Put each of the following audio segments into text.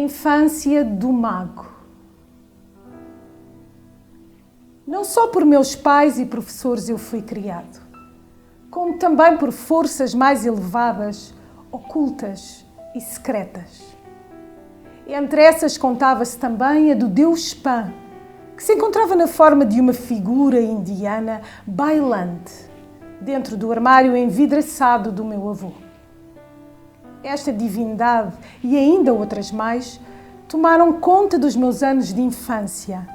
infância do mago. Não só por meus pais e professores eu fui criado, como também por forças mais elevadas, ocultas e secretas. Entre essas contava-se também a do Deus Pan, que se encontrava na forma de uma figura indiana bailante, dentro do armário envidraçado do meu avô. Esta divindade e ainda outras mais tomaram conta dos meus anos de infância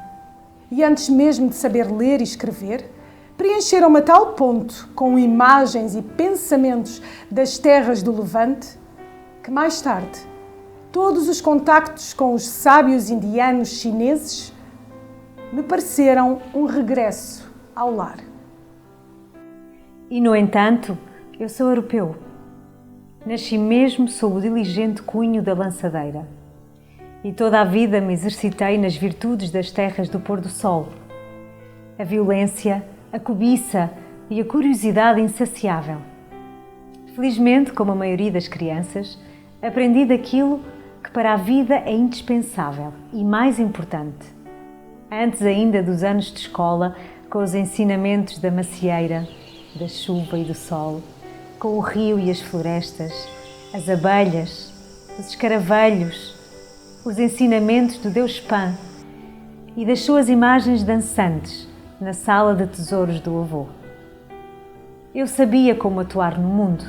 e antes mesmo de saber ler e escrever, preencheram-me a tal ponto com imagens e pensamentos das terras do Levante que mais tarde todos os contactos com os sábios indianos chineses me pareceram um regresso ao lar. E, no entanto, eu sou europeu. Nasci mesmo sob o diligente cunho da lançadeira. E toda a vida me exercitei nas virtudes das terras do pôr-do-sol. A violência, a cobiça e a curiosidade insaciável. Felizmente, como a maioria das crianças, aprendi daquilo que para a vida é indispensável e mais importante. Antes ainda dos anos de escola, com os ensinamentos da macieira, da chuva e do sol, com o rio e as florestas, as abelhas, os escaravelhos, os ensinamentos do Deus Pan e das suas imagens dançantes na sala de tesouros do avô. Eu sabia como atuar no mundo,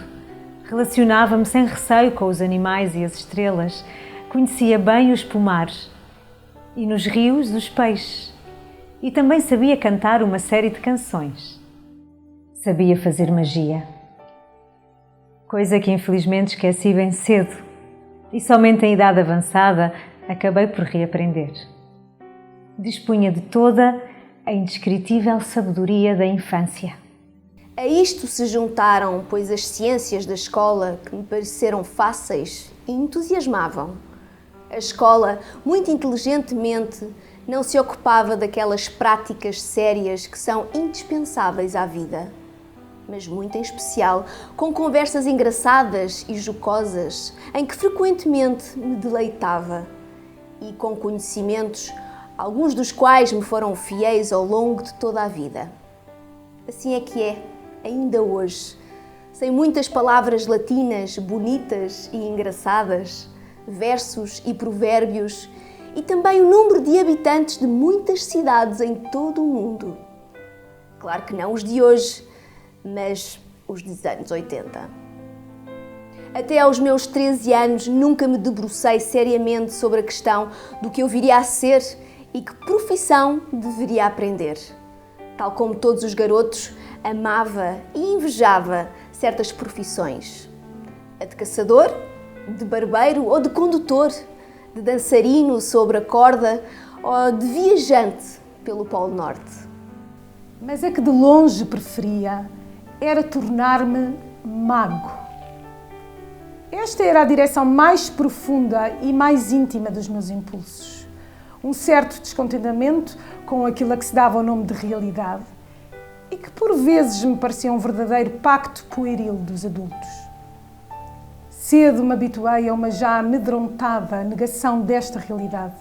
relacionava-me sem receio com os animais e as estrelas, conhecia bem os pomares e nos rios os peixes e também sabia cantar uma série de canções. Sabia fazer magia, coisa que infelizmente esqueci bem cedo e somente em idade avançada acabei por reaprender. Dispunha de toda a indescritível sabedoria da infância. A isto se juntaram, pois, as ciências da escola que me pareceram fáceis e entusiasmavam. A escola, muito inteligentemente, não se ocupava daquelas práticas sérias que são indispensáveis à vida, mas muito em especial com conversas engraçadas e jocosas, em que frequentemente me deleitava, e com conhecimentos, alguns dos quais me foram fiéis ao longo de toda a vida. Assim é que é, ainda hoje, sem muitas palavras latinas bonitas e engraçadas, versos e provérbios, e também o número de habitantes de muitas cidades em todo o mundo. Claro que não os de hoje, mas os dos anos 80. Até aos meus 13 anos nunca me debrucei seriamente sobre a questão do que eu viria a ser e que profissão deveria aprender. Tal como todos os garotos, amava e invejava certas profissões. A de caçador, de barbeiro ou de condutor, de dançarino sobre a corda ou de viajante pelo Polo Norte. Mas a que de longe preferia era tornar-me mago. Esta era a direção mais profunda e mais íntima dos meus impulsos. Um certo descontentamento com aquilo a que se dava o nome de realidade e que por vezes me parecia um verdadeiro pacto pueril dos adultos. Cedo me habituei a uma já amedrontada negação desta realidade,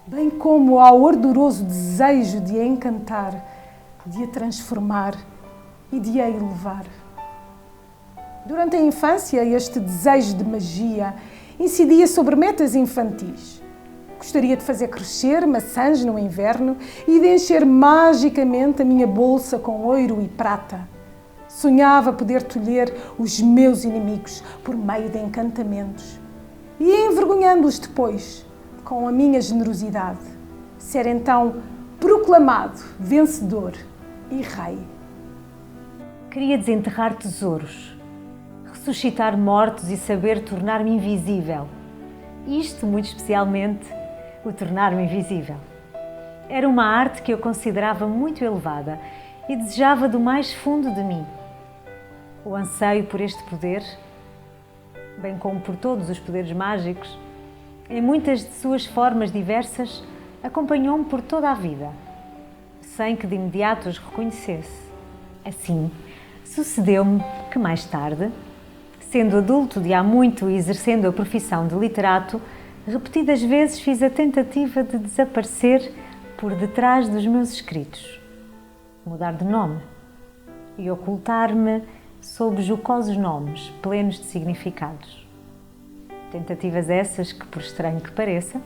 bem como ao ardoroso desejo de a encantar, de a transformar e de a elevar. Durante a infância, este desejo de magia incidia sobre metas infantis. Gostaria de fazer crescer maçãs no inverno e de encher magicamente a minha bolsa com ouro e prata. Sonhava poder tolher os meus inimigos por meio de encantamentos e, envergonhando-os depois, com a minha generosidade, ser então proclamado vencedor e rei. Queria desenterrar tesouros, ressuscitar mortos e saber tornar-me invisível. Isto, muito especialmente, o tornar-me invisível. Era uma arte que eu considerava muito elevada e desejava do mais fundo de mim. O anseio por este poder, bem como por todos os poderes mágicos, em muitas de suas formas diversas, acompanhou-me por toda a vida, sem que de imediato os reconhecesse. Assim, sucedeu-me que mais tarde, sendo adulto de há muito e exercendo a profissão de literato, repetidas vezes fiz a tentativa de desaparecer por detrás dos meus escritos, mudar de nome e ocultar-me sob jocosos nomes plenos de significados. Tentativas essas que, por estranho que pareça,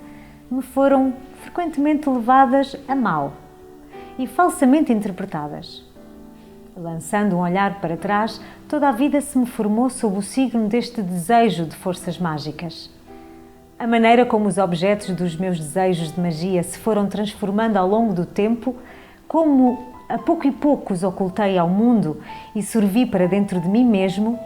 me foram frequentemente levadas a mal e falsamente interpretadas. Lançando um olhar para trás, toda a vida se me formou sob o signo deste desejo de forças mágicas. A maneira como os objetos dos meus desejos de magia se foram transformando ao longo do tempo, como a pouco e pouco os ocultei ao mundo e sorvi para dentro de mim mesmo,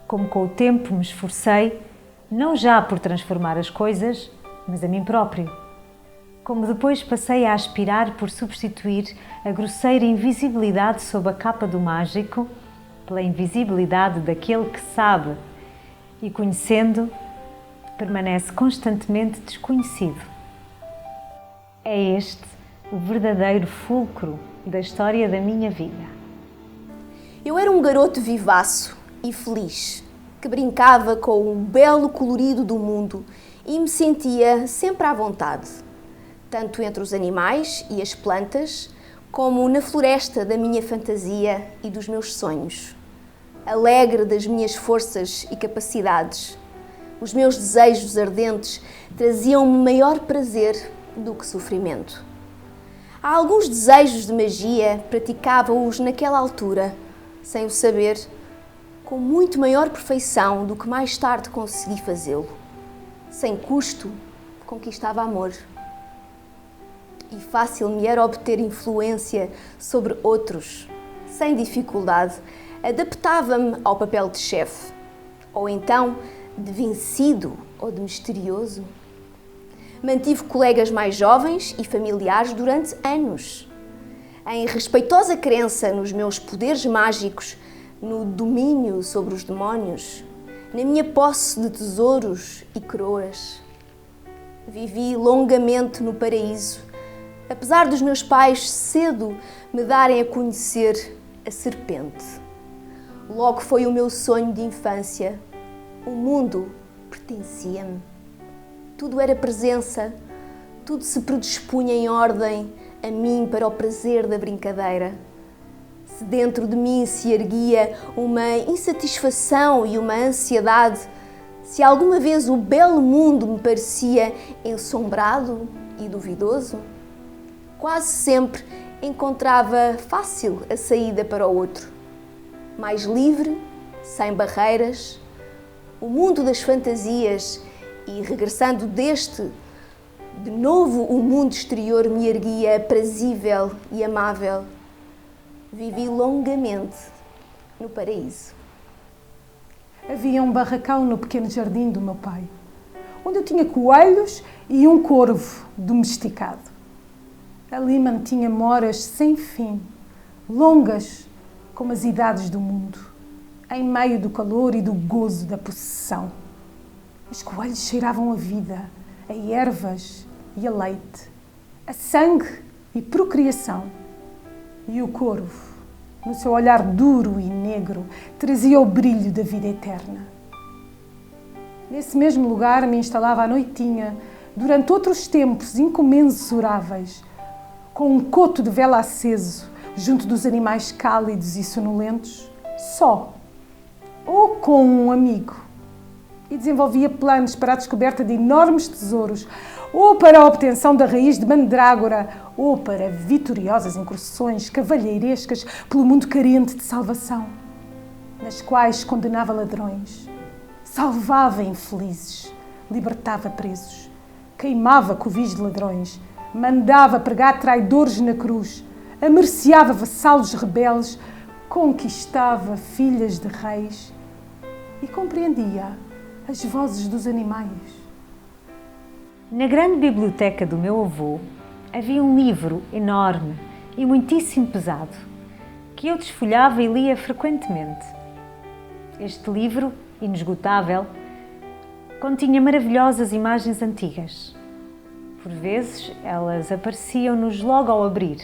como com o tempo me esforcei, não já por transformar as coisas, mas a mim próprio. Como depois passei a aspirar por substituir a grosseira invisibilidade sob a capa do mágico pela invisibilidade daquele que sabe e, conhecendo, permanece constantemente desconhecido. É este o verdadeiro fulcro da história da minha vida. Eu era um garoto vivaço e feliz, que brincava com o belo colorido do mundo e me sentia sempre à vontade, tanto entre os animais e as plantas, como na floresta da minha fantasia e dos meus sonhos. Alegre das minhas forças e capacidades, os meus desejos ardentes traziam-me maior prazer do que sofrimento. Há alguns desejos de magia, praticava-os naquela altura, sem o saber, com muito maior perfeição do que mais tarde consegui fazê-lo. Sem custo, conquistava amor. E fácil me era obter influência sobre outros. Sem dificuldade, adaptava-me ao papel de chefe, ou então de vencido ou de misterioso. Mantive colegas mais jovens e familiares durante anos. Em respeitosa crença nos meus poderes mágicos, no domínio sobre os demónios, na minha posse de tesouros e coroas. Vivi longamente no paraíso, apesar dos meus pais cedo me darem a conhecer a serpente. Logo foi o meu sonho de infância. O mundo pertencia-me. Tudo era presença, tudo se predispunha em ordem a mim para o prazer da brincadeira. Se dentro de mim se erguia uma insatisfação e uma ansiedade, se alguma vez o belo mundo me parecia ensombrado e duvidoso, quase sempre encontrava fácil a saída para o outro. Mais livre, sem barreiras, o mundo das fantasias e, regressando deste, de novo o mundo exterior me erguia aprazível e amável. Vivi longamente no paraíso. Havia um barracão no pequeno jardim do meu pai, onde eu tinha coelhos e um corvo domesticado. Ali mantinha moras sem fim, longas como as idades do mundo, em meio do calor e do gozo da possessão. Os coelhos cheiravam a vida, a ervas e a leite, a sangue e procriação. E o corvo, no seu olhar duro e negro, trazia o brilho da vida eterna. Nesse mesmo lugar me instalava à noitinha, durante outros tempos incomensuráveis, com um coto de vela aceso, junto dos animais cálidos e sonolentos, só, ou com um amigo, e desenvolvia planos para a descoberta de enormes tesouros, ou para a obtenção da raiz de mandrágora, ou para vitoriosas incursões cavalheirescas pelo mundo carente de salvação, nas quais condenava ladrões, salvava infelizes, libertava presos, queimava covis de ladrões, mandava pregar traidores na cruz, amerciava vassalos rebeldes, conquistava filhas de reis e compreendia as vozes dos animais. Na grande biblioteca do meu avô havia um livro enorme e muitíssimo pesado, que eu desfolhava e lia frequentemente. Este livro, inesgotável, continha maravilhosas imagens antigas. Por vezes, elas apareciam-nos logo ao abrir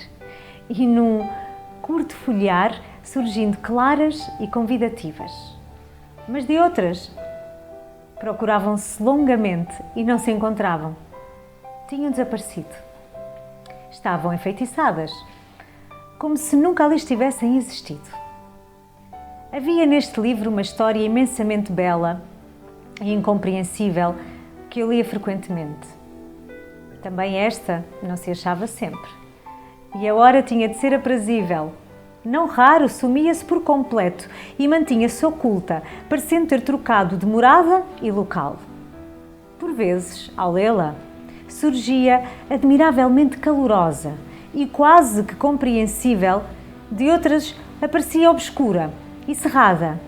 e, num curto folhear, surgindo claras e convidativas. Mas de outras, Procuravam-se longamente e não se encontravam. Tinham desaparecido. Estavam enfeitiçadas, como se nunca ali tivessem existido. Havia neste livro uma história imensamente bela e incompreensível que eu lia frequentemente. Também esta não se achava sempre. E a hora tinha de ser aprazível. Não raro sumia-se por completo e mantinha-se oculta, parecendo ter trocado de morada e local. Por vezes, ao lê-la, surgia admiravelmente calorosa e quase que compreensível, de outras aparecia obscura e cerrada,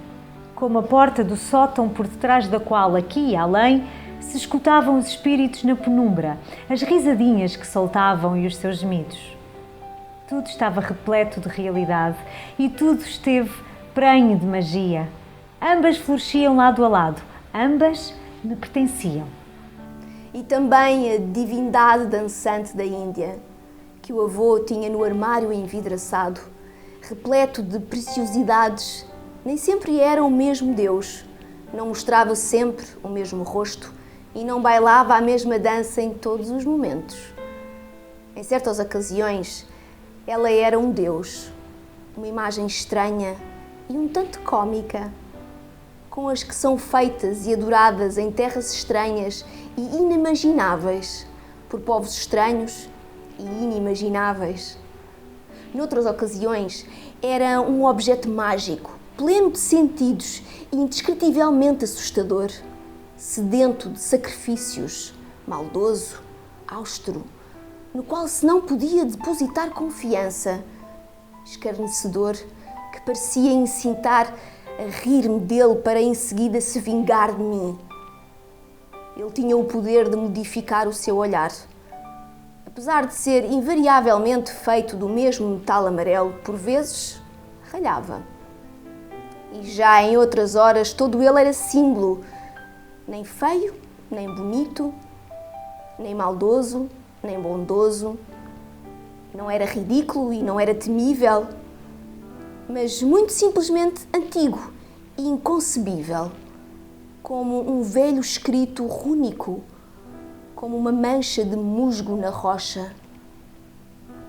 como a porta do sótão por detrás da qual, aqui e além, se escutavam os espíritos na penumbra, as risadinhas que soltavam e os seus gemidos. Tudo estava repleto de realidade e tudo esteve prenhe de magia. Ambas floresciam lado a lado, ambas me pertenciam. E também a divindade dançante da Índia, que o avô tinha no armário envidraçado, repleto de preciosidades. Nem sempre era o mesmo Deus, não mostrava sempre o mesmo rosto e não bailava a mesma dança em todos os momentos. Em certas ocasiões, ela era um Deus, uma imagem estranha e um tanto cômica, com as que são feitas e adoradas em terras estranhas e inimagináveis, por povos estranhos e inimagináveis. Noutras ocasiões, era um objeto mágico, pleno de sentidos e indescritivelmente assustador, sedento de sacrifícios, maldoso, austero, no qual se não podia depositar confiança, escarnecedor, que parecia incitar a rir-me dele para em seguida se vingar de mim. Ele tinha o poder de modificar o seu olhar. Apesar de ser invariavelmente feito do mesmo metal amarelo, por vezes ralhava. E já em outras horas todo ele era símbolo, nem feio, nem bonito, nem maldoso, nem bondoso, não era ridículo e não era temível, mas muito simplesmente antigo e inconcebível, como um velho escrito rúnico, como uma mancha de musgo na rocha,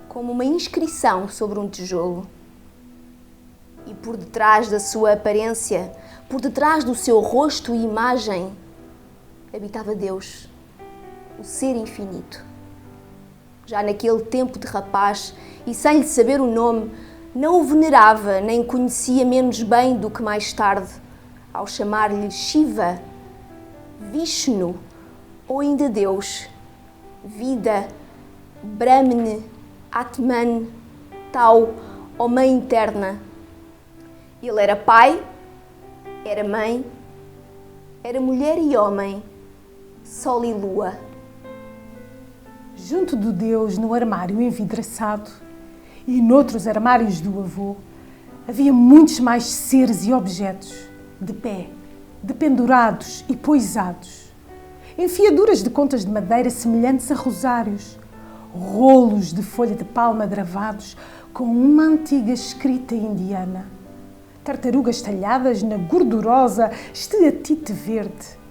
como uma inscrição sobre um tijolo. E por detrás da sua aparência, por detrás do seu rosto e imagem, habitava Deus, o Ser Infinito. Já naquele tempo de rapaz, e sem lhe saber o nome, não o venerava nem conhecia menos bem do que mais tarde, ao chamar-lhe Shiva, Vishnu ou ainda Deus, vida, Brahmane, Atman, Tao ou Mãe Interna. Ele era pai, era mãe, era mulher e homem, sol e lua. Junto do Deus, no armário envidraçado e noutros armários do avô, havia muitos mais seres e objetos, de pé, dependurados e poisados. Enfiaduras de contas de madeira semelhantes a rosários, rolos de folha de palma gravados com uma antiga escrita indiana, tartarugas talhadas na gordurosa esteatite verde,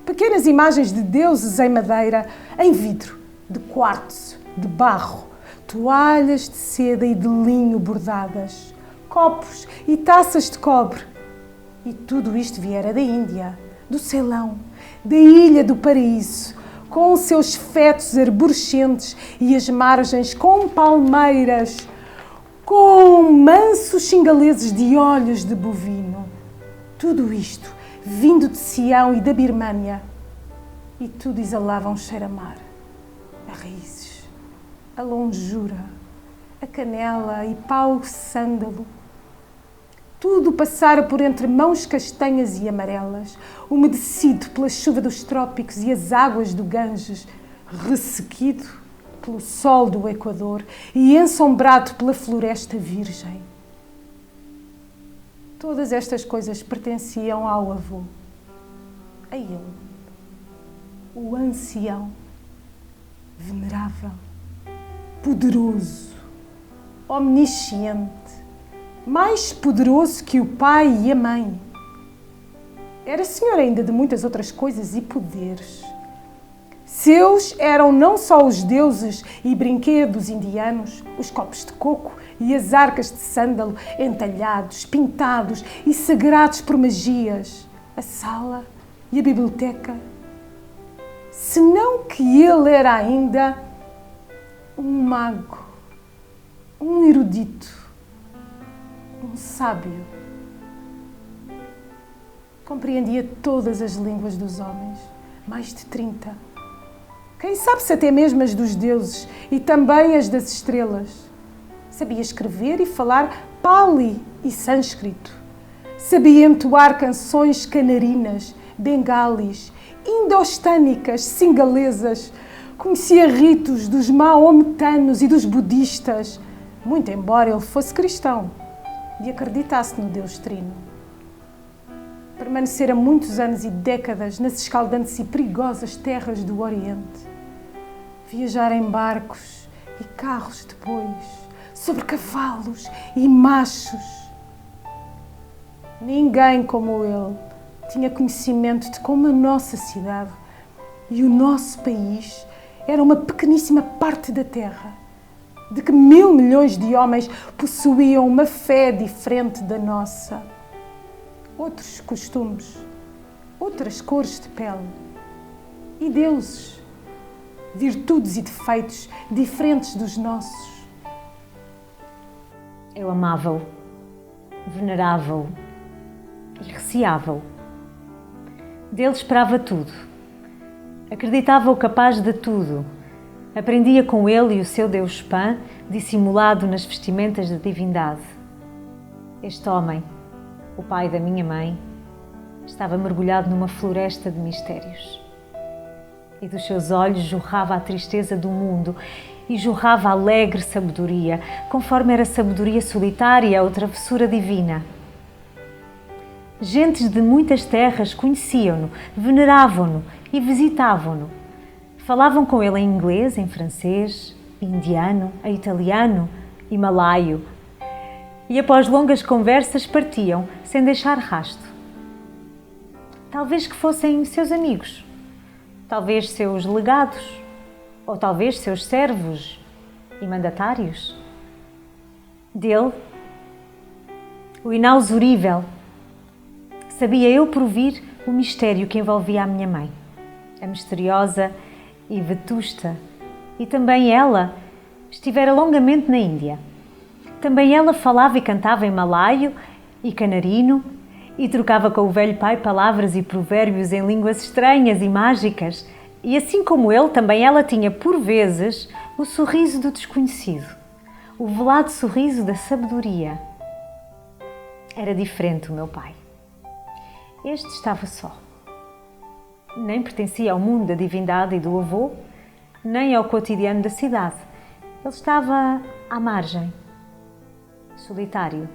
pequenas imagens de deuses em madeira, em vidro, de quartzo, de barro, toalhas de seda e de linho bordadas, copos e taças de cobre. E tudo isto viera da Índia, do Ceilão, da Ilha do Paraíso, com os seus fetos arborescentes e as margens com palmeiras, com mansos xingaleses de olhos de bovino. Tudo isto vindo de Sião e da Birmânia. E tudo exalava um cheiro a mar, a raízes, a longura, a canela e pau sândalo. Tudo passara por entre mãos castanhas e amarelas, umedecido pela chuva dos trópicos e as águas do Ganges, ressequido pelo sol do Equador e ensombrado pela floresta virgem. Todas estas coisas pertenciam ao avô, a ele, o ancião, venerável, poderoso, omnisciente, mais poderoso que o pai e a mãe. Era senhor ainda de muitas outras coisas e poderes. Seus eram não só os deuses e brinquedos indianos, os copos de coco e as arcas de sândalo entalhados, pintados e sagrados por magias, a sala e a biblioteca, senão que ele era ainda um mago, um erudito, um sábio. Compreendia todas as línguas dos homens, mais de 30. Quem sabe se até mesmo as dos deuses e também as das estrelas. Sabia escrever e falar Pali e sânscrito. Sabia entoar canções canarinas, bengalis, indostânicas, singalesas. Conhecia ritos dos maometanos e dos budistas, muito embora ele fosse cristão e acreditasse no Deus Trino. Permanecera muitos anos e décadas nas escaldantes e perigosas terras do Oriente. Viajar em barcos e carros de bois, sobre cavalos e machos. Ninguém como ele tinha conhecimento de como a nossa cidade e o nosso país era uma pequeníssima parte da terra, de que 1.000 milhões de homens possuíam uma fé diferente da nossa, outros costumes, outras cores de pele e deuses, virtudes e defeitos diferentes dos nossos. Eu amava-o, venerava-o e receava-o. Dele esperava tudo. Acreditava-o capaz de tudo. Aprendia com ele e o seu Deus Pan, dissimulado nas vestimentas da divindade. Este homem, o pai da minha mãe, estava mergulhado numa floresta de mistérios. E dos seus olhos jorrava a tristeza do mundo e jorrava a alegre sabedoria, conforme era sabedoria solitária ou travessura divina. Gentes de muitas terras conheciam-no, veneravam-no e visitavam-no. Falavam com ele em inglês, em francês, indiano, em italiano e malaio. E após longas conversas partiam, sem deixar rasto. Talvez que fossem seus amigos, talvez seus legados, ou talvez seus servos e mandatários. Dele, o inausurível, sabia eu provir o mistério que envolvia a minha mãe, a misteriosa e vetusta, e também ela estivera longamente na Índia. Também ela falava e cantava em malaio e canarino e trocava com o velho pai palavras e provérbios em línguas estranhas e mágicas. E assim como ele, também ela tinha por vezes o sorriso do desconhecido, o velado sorriso da sabedoria. Era diferente o meu pai. Este estava só. Nem pertencia ao mundo da divindade e do avô, nem ao cotidiano da cidade. Ele estava à margem, solitário,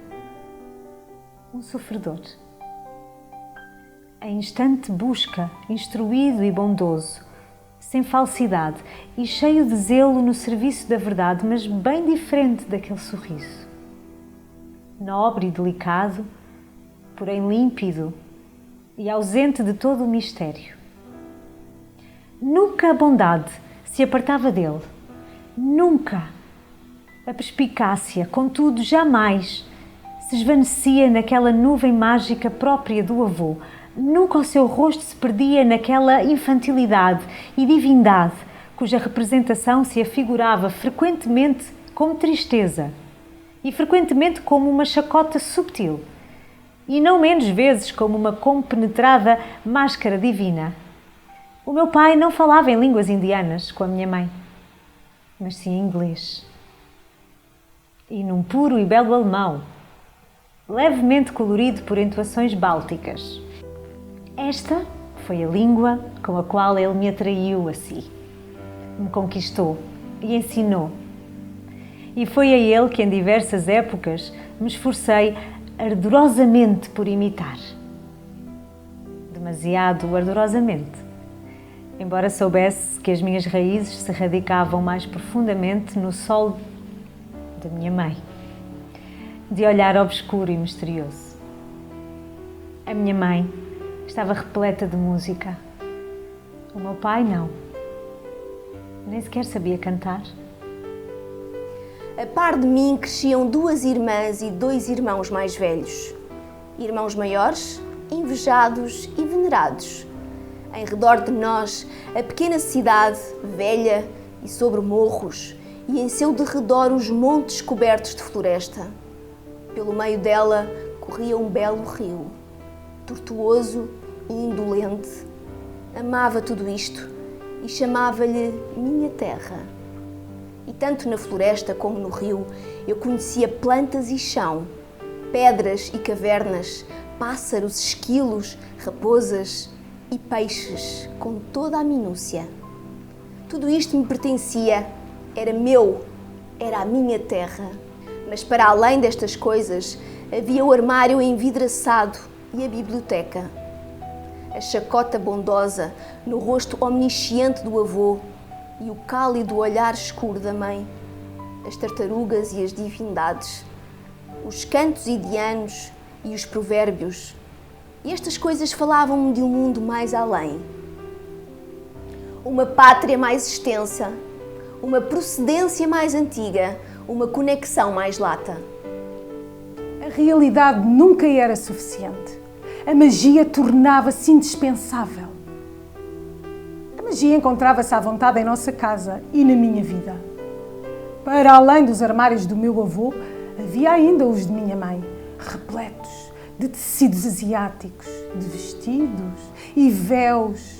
um sofredor. Em instante busca, instruído e bondoso, sem falsidade e cheio de zelo no serviço da verdade, mas bem diferente daquele sorriso. Nobre e delicado, porém límpido e ausente de todo o mistério. Nunca a bondade se apartava dele, nunca a perspicácia, contudo, jamais se esvanecia naquela nuvem mágica própria do avô. Nunca o seu rosto se perdia naquela infantilidade e divindade, cuja representação se afigurava frequentemente como tristeza e frequentemente como uma chacota subtil, e não menos vezes como uma compenetrada máscara divina. O meu pai não falava em línguas indianas com a minha mãe, mas sim em inglês. E num puro e belo alemão, levemente colorido por entoações bálticas. Esta foi a língua com a qual ele me atraiu a si, me conquistou e ensinou. E foi a ele que em diversas épocas me esforcei ardorosamente por imitar. Demasiado ardorosamente, embora soubesse que as minhas raízes se radicavam mais profundamente no solo da minha mãe, de olhar obscuro e misterioso. A minha mãe estava repleta de música. O meu pai não. Nem sequer sabia cantar. A par de mim cresciam 2 irmãs e 2 irmãos mais velhos. Irmãos maiores, invejados e venerados. Em redor de nós, a pequena cidade, velha e sobre morros, e em seu derredor os montes cobertos de floresta. Pelo meio dela corria um belo rio, tortuoso e indolente. Amava tudo isto e chamava-lhe minha terra. E tanto na floresta como no rio eu conhecia plantas e chão, pedras e cavernas, pássaros, esquilos, raposas e peixes, com toda a minúcia. Tudo isto me pertencia, era meu, era a minha terra. Mas para além destas coisas, havia o armário envidraçado e a biblioteca. A chacota bondosa no rosto omnisciente do avô e o cálido olhar escuro da mãe, as tartarugas e as divindades, os cantos indianos e os provérbios. E estas coisas falavam-me de um mundo mais além. Uma pátria mais extensa, uma procedência mais antiga, uma conexão mais lata. A realidade nunca era suficiente. A magia tornava-se indispensável. A magia encontrava-se à vontade em nossa casa e na minha vida. Para além dos armários do meu avô, havia ainda os de minha mãe, repletos de tecidos asiáticos, de vestidos e véus.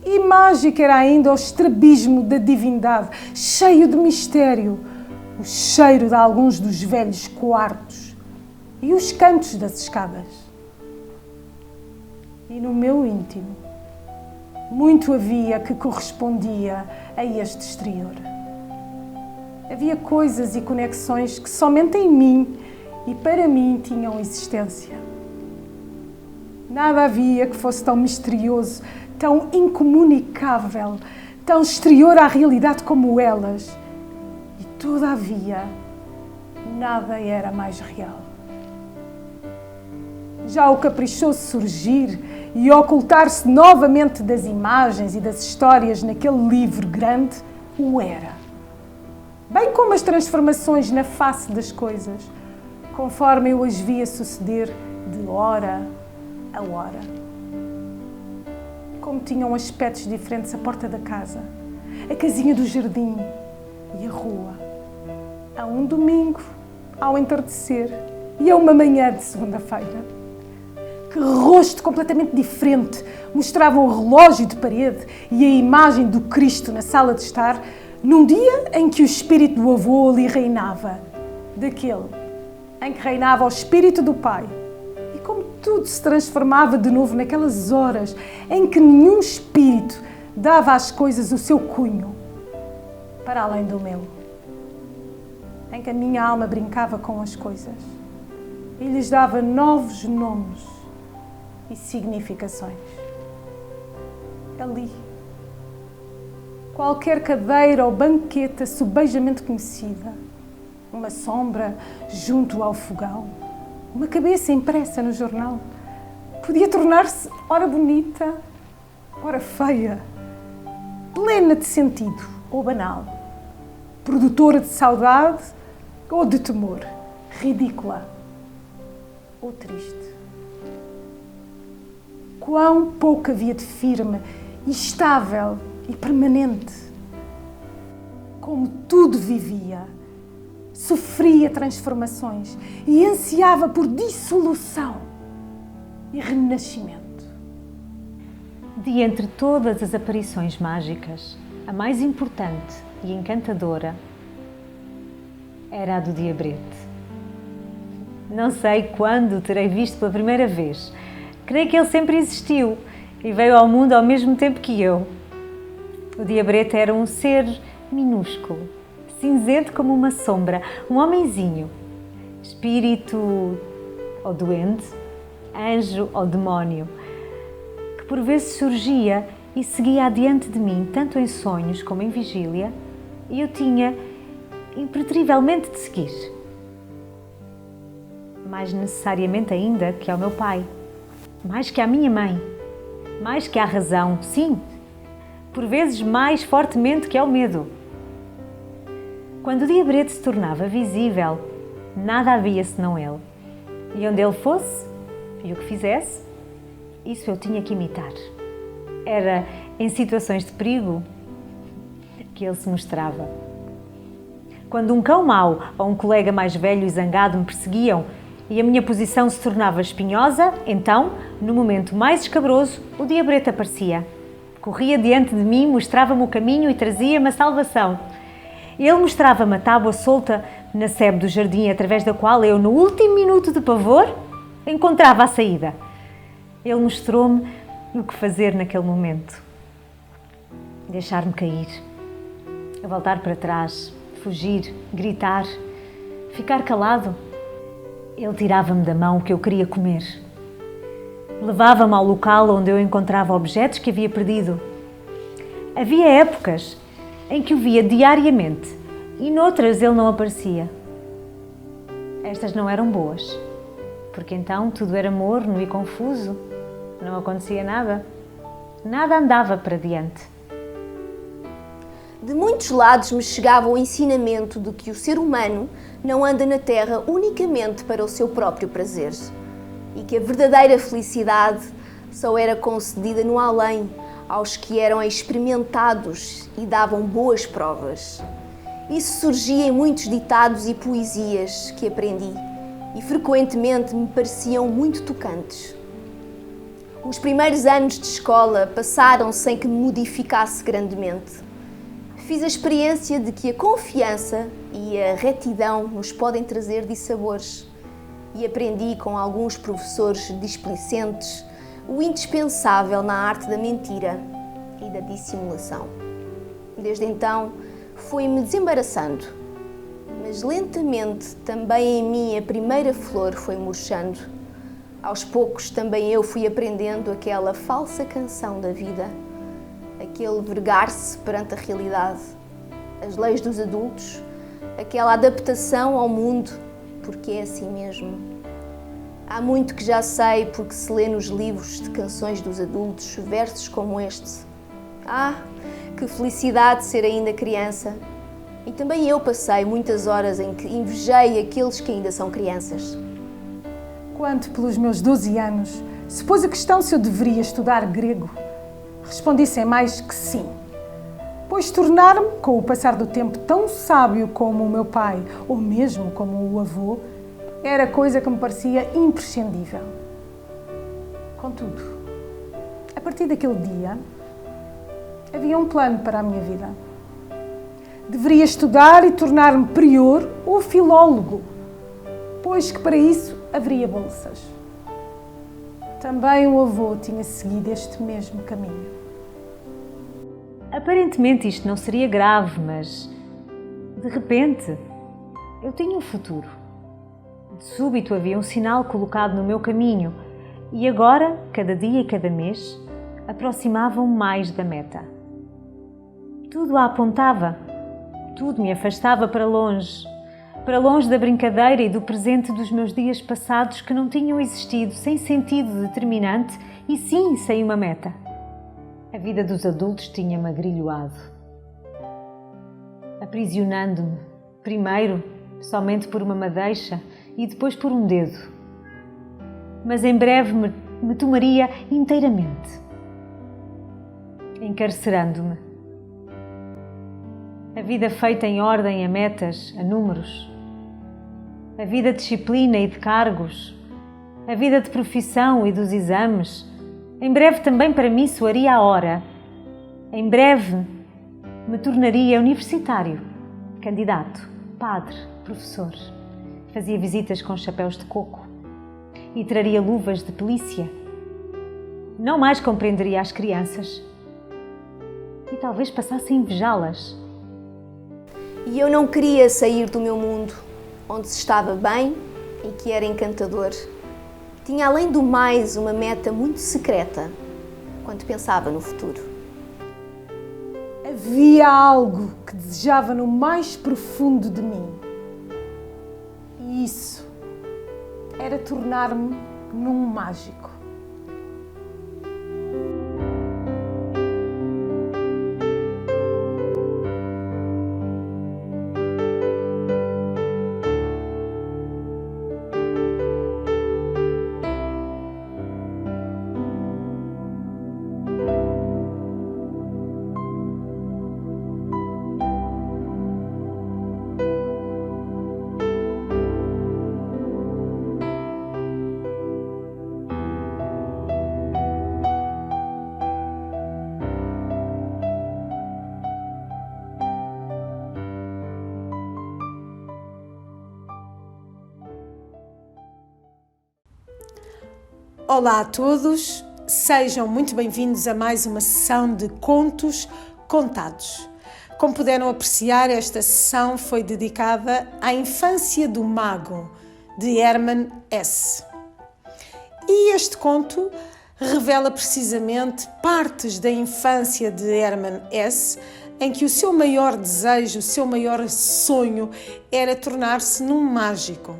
E mágico era ainda o estrabismo da divindade, cheio de mistério, o cheiro de alguns dos velhos quartos e os cantos das escadas. E no meu íntimo, muito havia que correspondia a este exterior. Havia coisas e conexões que somente em mim e para mim tinham existência. Nada havia que fosse tão misterioso, tão incomunicável, tão exterior à realidade como elas. E todavia, nada era mais real. Já o caprichoso surgir e ocultar-se novamente das imagens e das histórias naquele livro grande, o era. Bem como as transformações na face das coisas, conforme eu as via suceder de hora a hora. Como tinham aspectos diferentes a porta da casa, a casinha do jardim e a rua. A um domingo, ao entardecer e a uma manhã de segunda-feira. Que rosto completamente diferente mostravam o relógio de parede e a imagem do Cristo na sala de estar, num dia em que o espírito do avô ali reinava, daquele em que reinava o espírito do pai. E como tudo se transformava de novo naquelas horas em que nenhum espírito dava às coisas o seu cunho, para além do meu. Em que a minha alma brincava com as coisas e lhes dava novos nomes e significações. Ali, qualquer cadeira ou banqueta subejamente conhecida, uma sombra junto ao fogão, uma cabeça impressa no jornal, podia tornar-se ora bonita, ora feia, plena de sentido ou banal, produtora de saudade ou de temor, ridícula ou triste. Quão pouco havia de firme, estável e permanente. Como tudo vivia, sofria transformações e ansiava por dissolução e renascimento. De entre todas as aparições mágicas, a mais importante e encantadora era a do diabrete. Não sei quando o terei visto pela primeira vez. Creio que ele sempre existiu e veio ao mundo ao mesmo tempo que eu. O diabrete era um ser minúsculo, cinzento como uma sombra, um homenzinho, espírito ou duende, anjo ou demónio, que por vezes surgia e seguia adiante de mim, tanto em sonhos como em vigília, e eu tinha impreterivelmente de seguir. Mais necessariamente ainda que ao meu pai. mais que à minha mãe, mais que à razão, sim, por vezes mais fortemente que ao medo. Quando o diabrete se tornava visível, nada havia senão ele. E onde ele fosse, e o que fizesse, isso eu tinha que imitar. Era em situações de perigo que ele se mostrava. Quando um cão mau ou um colega mais velho e zangado me perseguiam e a minha posição se tornava espinhosa, então, no momento mais escabroso, o diabrete aparecia. Corria diante de mim, mostrava-me o caminho e trazia-me a salvação. Ele mostrava-me a tábua solta na sebe do jardim, através da qual eu, no último minuto de pavor, encontrava a saída. Ele mostrou-me o que fazer naquele momento. Deixar-me cair, a voltar para trás, fugir, gritar, ficar calado. Ele tirava-me da mão o que eu queria comer. Levava-me ao local onde eu encontrava objetos que havia perdido. Havia épocas em que o via diariamente e noutras ele não aparecia. Estas não eram boas, porque então tudo era morno e confuso, não acontecia nada, nada andava para diante. De muitos lados me chegava o ensinamento de que o ser humano não anda na Terra unicamente para o seu próprio prazer e que a verdadeira felicidade só era concedida no além aos que eram experimentados e davam boas provas. Isso surgia em muitos ditados e poesias que aprendi e frequentemente me pareciam muito tocantes. Os primeiros anos de escola passaram sem que me modificasse grandemente. Fiz a experiência de que a confiança e a retidão nos podem trazer dissabores e aprendi com alguns professores displicentes o indispensável na arte da mentira e da dissimulação. Desde então, fui-me desembaraçando, mas lentamente também em mim a primeira flor foi murchando. Aos poucos também eu fui aprendendo aquela falsa canção da vida, aquele vergar-se perante a realidade, as leis dos adultos, aquela adaptação ao mundo, porque é assim mesmo. Há muito que já sei porque se lê nos livros de canções dos adultos versos como este. Ah, que felicidade ser ainda criança! E também eu passei muitas horas em que invejei aqueles que ainda são crianças. Quando, pelos meus 12 anos, se pôs a questão se eu deveria estudar grego, respondi sem mais que sim, pois tornar-me, com o passar do tempo, tão sábio como o meu pai, ou mesmo como o avô, era coisa que me parecia imprescindível. Contudo, a partir daquele dia, havia um plano para a minha vida. Deveria estudar e tornar-me prior ou filólogo, pois que para isso haveria bolsas. Também o avô tinha seguido este mesmo caminho. Aparentemente isto não seria grave, mas de repente eu tinha um futuro. De súbito havia um sinal colocado no meu caminho e agora, cada dia e cada mês, aproximavam mais da meta. Tudo a apontava, tudo me afastava para longe da brincadeira e do presente dos meus dias passados que não tinham existido sem sentido determinante e sim sem uma meta. A vida dos adultos tinha-me agrilhoado, aprisionando-me, primeiro somente por uma madeixa e depois por um dedo. Mas em breve me tomaria inteiramente, encarcerando-me. A vida feita em ordem a metas, a números, a vida de disciplina e de cargos, a vida de profissão e dos exames, em breve também para mim soaria a hora. Em breve me tornaria universitário, candidato, padre, professor. Fazia visitas com chapéus de coco e traria luvas de pelícia. Não mais compreenderia as crianças e talvez passasse a invejá-las. E eu não queria sair do meu mundo, onde se estava bem e que era encantador. Tinha, além do mais, uma meta muito secreta quando pensava no futuro. Havia algo que desejava no mais profundo de mim. E isso era tornar-me num mágico. Olá a todos, sejam muito bem-vindos a mais uma sessão de Contos Contados. Como puderam apreciar, esta sessão foi dedicada à infância do mago, de Hermann Hesse. E este conto revela precisamente partes da infância de Hermann Hesse, em que o seu maior desejo, o seu maior sonho era tornar-se num mágico.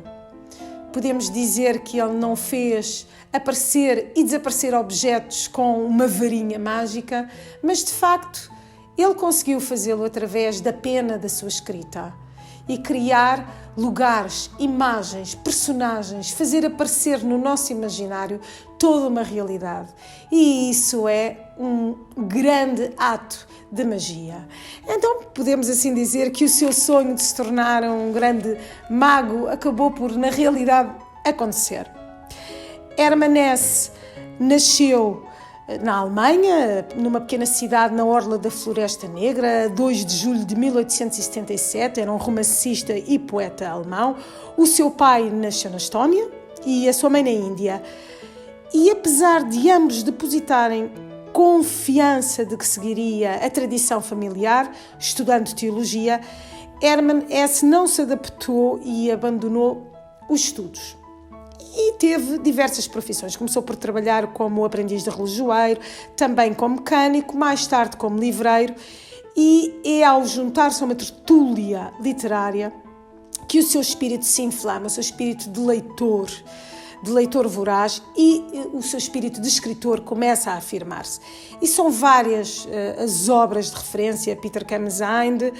Podemos dizer que ele não fez aparecer e desaparecer objetos com uma varinha mágica, mas de facto ele conseguiu fazê-lo através da pena da sua escrita e criar lugares, imagens, personagens, fazer aparecer no nosso imaginário toda uma realidade. E isso é um grande ato de magia. Então podemos assim dizer que o seu sonho de se tornar um grande mago acabou por, na realidade, acontecer. Hermann Hesse nasceu na Alemanha, numa pequena cidade na orla da Floresta Negra, 2 de julho de 1877, era um romancista e poeta alemão. O seu pai nasceu na Estónia e a sua mãe na Índia. E apesar de ambos depositarem confiança de que seguiria a tradição familiar, estudando teologia, Hermann Hesse não se adaptou e abandonou os estudos. E teve diversas profissões. Começou por trabalhar como aprendiz de relojoeiro, também como mecânico, mais tarde como livreiro, e é ao juntar-se a uma tertúlia literária que o seu espírito se inflama, o seu espírito de leitor voraz, e o seu espírito de escritor começa a afirmar-se. E são várias as obras de referência, Peter Kemsinde,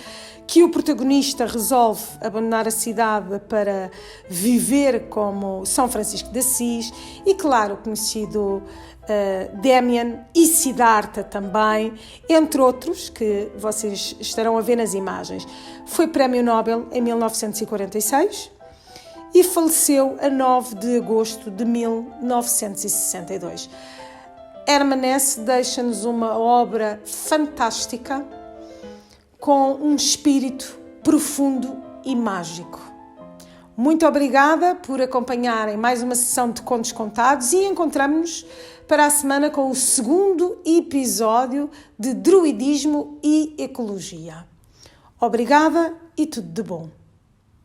que o protagonista resolve abandonar a cidade para viver como São Francisco de Assis, e claro, o conhecido Demian e Siddhartha também, entre outros, que vocês estarão a ver nas imagens. Foi Prémio Nobel em 1946 e faleceu a 9 de agosto de 1962. Hermann Hesse deixa-nos uma obra fantástica, com um espírito profundo e mágico. Muito obrigada por acompanharem mais uma sessão de Contos Contados e encontramos-nos para a semana com o segundo episódio de Druidismo e Ecologia. Obrigada e tudo de bom.